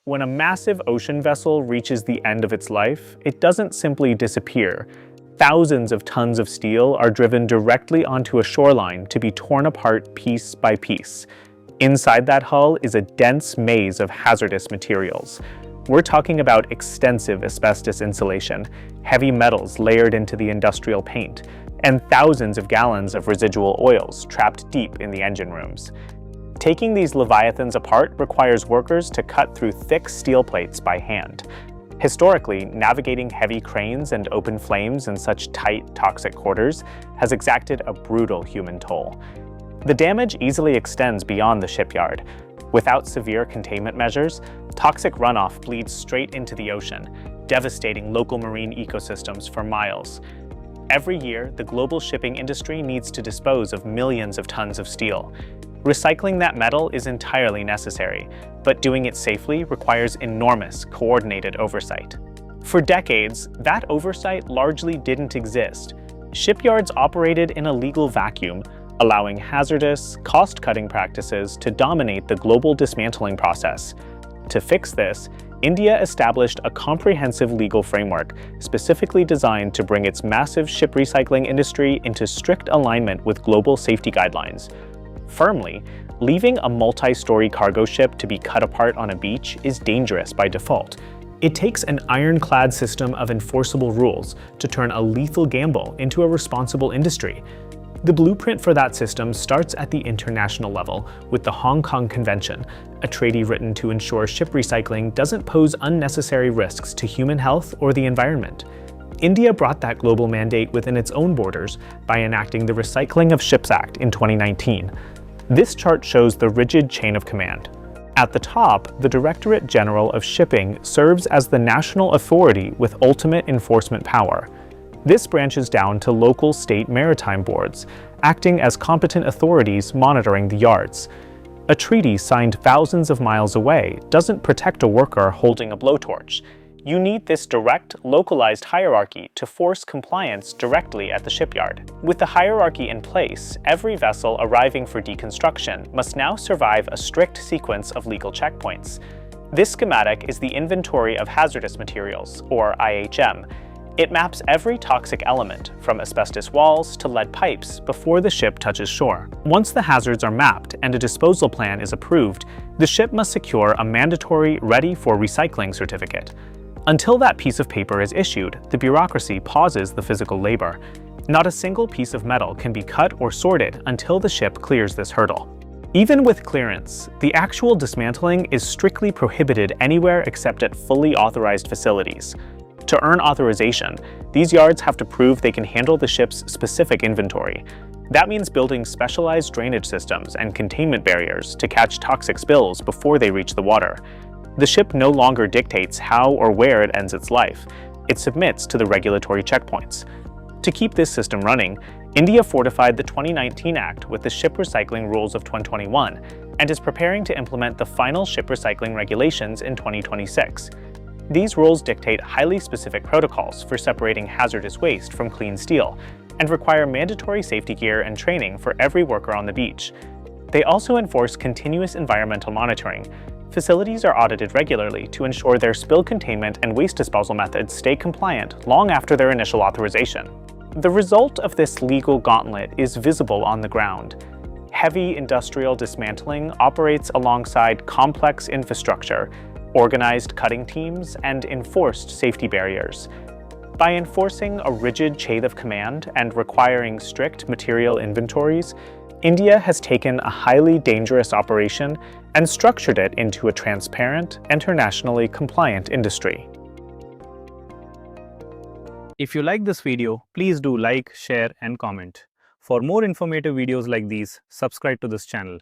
When a massive ocean vessel reaches the end of its life, it doesn't simply disappear. Thousands of tons of steel are driven directly onto a shoreline to be torn apart piece by piece. Inside that hull is a dense maze of hazardous materials. We're talking about extensive asbestos insulation, heavy metals layered into the industrial paint, and thousands of gallons of residual oils trapped deep in the engine rooms. Taking these leviathans apart requires workers to cut through thick steel plates by hand. Historically, navigating heavy cranes and open flames in such tight, toxic quarters has exacted a brutal human toll. The damage easily extends beyond the shipyard. Without severe containment measures, toxic runoff bleeds straight into the ocean, devastating local marine ecosystems for miles. Every year, the global shipping industry needs to dispose of millions of tons of steel. Recycling that metal is entirely necessary, but doing it safely requires enormous, coordinated oversight. For decades, that oversight largely didn't exist. Shipyards operated in a legal vacuum, allowing hazardous, cost-cutting practices to dominate the global dismantling process. To fix this, India established a comprehensive legal framework specifically designed to bring its massive ship recycling industry into strict alignment with global safety guidelines. Firmly, leaving a multi-story cargo ship to be cut apart on a beach is dangerous by default. It takes an ironclad system of enforceable rules to turn a lethal gamble into a responsible industry. The blueprint for that system starts at the international level with the Hong Kong Convention, a treaty written to ensure ship recycling doesn't pose unnecessary risks to human health or the environment. India brought that global mandate within its own borders by enacting the Recycling of Ships Act in 2019. This chart shows the rigid chain of command. At the top, the Directorate General of Shipping serves as the national authority with ultimate enforcement power. This branches down to local state maritime boards, acting as competent authorities monitoring the yards. A treaty signed thousands of miles away doesn't protect a worker holding a blowtorch. You need this direct, localized hierarchy to force compliance directly at the shipyard. With the hierarchy in place, every vessel arriving for deconstruction must now survive a strict sequence of legal checkpoints. This schematic is the Inventory of Hazardous Materials, or IHM. It maps every toxic element, from asbestos walls to lead pipes, before the ship touches shore. Once the hazards are mapped and a disposal plan is approved, the ship must secure a mandatory Ready for Recycling certificate. Until that piece of paper is issued, the bureaucracy pauses the physical labor. Not a single piece of metal can be cut or sorted until the ship clears this hurdle. Even with clearance, the actual dismantling is strictly prohibited anywhere except at fully authorized facilities. To earn authorization, these yards have to prove they can handle the ship's specific inventory. That means building specialized drainage systems and containment barriers to catch toxic spills before they reach the water. The ship no longer dictates how or where it ends its life. It submits to the regulatory checkpoints. To keep this system running, India fortified the 2019 Act with the Ship Recycling Rules of 2021 and is preparing to implement the final ship recycling regulations in 2026. These rules dictate highly specific protocols for separating hazardous waste from clean steel and require mandatory safety gear and training for every worker on the beach. They also enforce continuous environmental monitoring. Facilities are audited regularly to ensure their spill containment and waste disposal methods stay compliant long after their initial authorization. The result of this legal gauntlet is visible on the ground. Heavy industrial dismantling operates alongside complex infrastructure, organized cutting teams, and enforced safety barriers. By enforcing a rigid chain of command and requiring strict material inventories, India has taken a highly dangerous operation and structured it into a transparent, internationally compliant industry. If you like this video, please do like, share, and comment. For more informative videos like these, subscribe to this channel.